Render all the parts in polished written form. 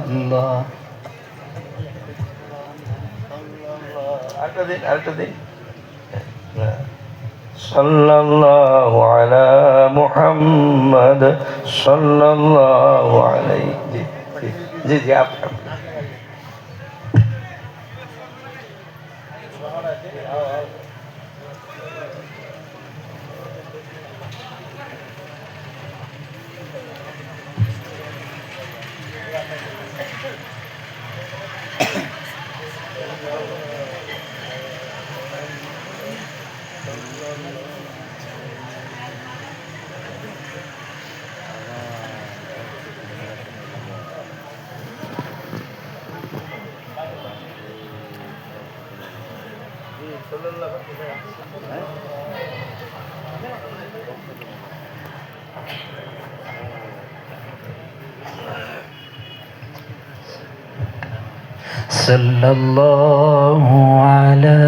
আল্লাহ আরেকটা দিন সাল্লাল্লাহু আলা মুহাম্মদ সাল্লাল্লাহু আলাইহি জি জি আপনি صلى الله على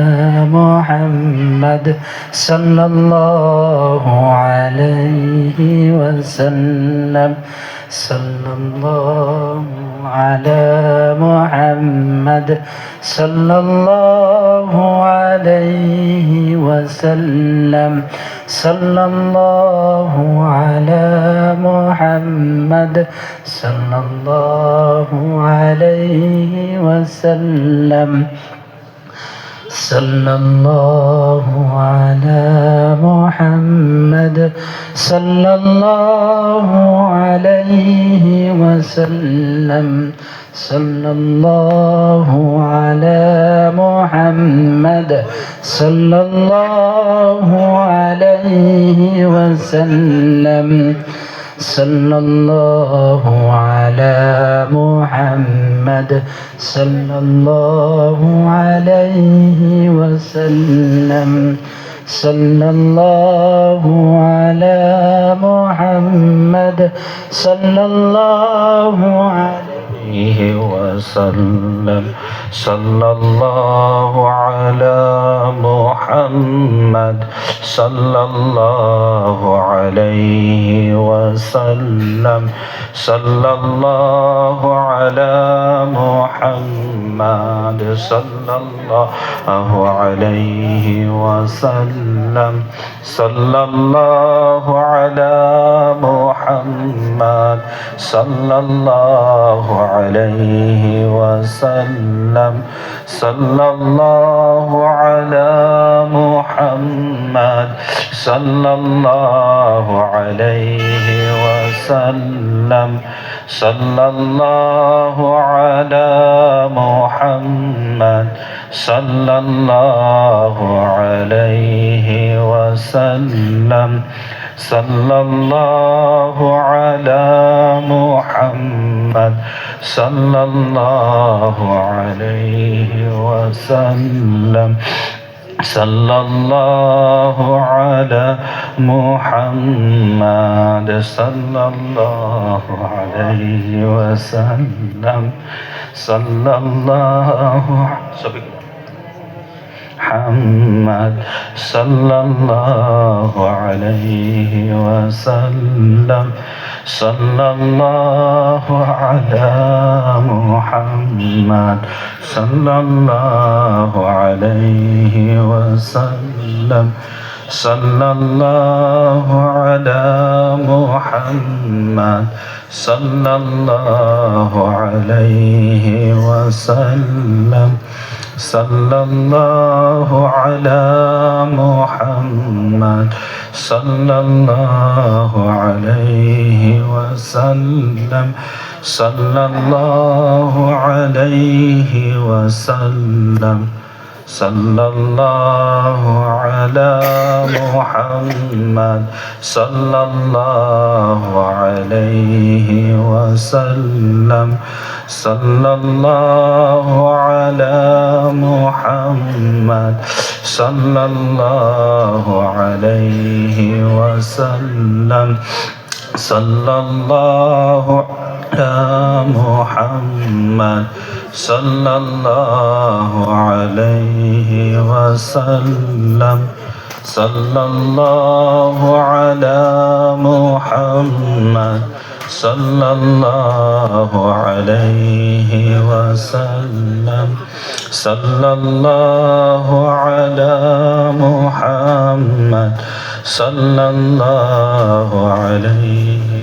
محمد صلى الله عليه وسلم صلى الله على محمد صلى الله عليه وسلم صلى الله على محمد صلى الله عليه وسلم صلى الله على محمد صلى الله عليه وسلم صلى الله على محمد صلى الله عليه وسلم صلى الله على محمد صلى الله عليه وسلم صلى الله على محمد صلى الله عليه وسلم صلى الله على محمد صلى الله عليه وسلم صلى الله على محمد صلى الله عليه وسلم صلى الله على محمد صلى الله عليه وسلم صلى الله على محمد صلى الله عليه وسلم صلى الله على محمد صلى الله عليه وسلم صلى الله على محمد صلى الله عليه وسلم صلى الله على محمد صلى الله عليه وسلم صلى الله محمد صلى الله عليه وسلم صلى الله على محمد صلى الله عليه وسلم صلى الله على محمد صلى الله عليه وسلم صلى الله على محمد صلى الله عليه وسلم صلى الله عليه وسلم صلى الله على محمد صلى الله عليه وسلم صلى الله على محمد صلى الله عليه وسلم صلى الله على محمد صلى الله عليه وسلم صلى الله على محمد সাল্লাল্লাহু আলাইহি ওয়াসাল্লাম সাল্লাল্লাহু আলা মুহাম্মদ সাল্লাল্লাহু আলাইহি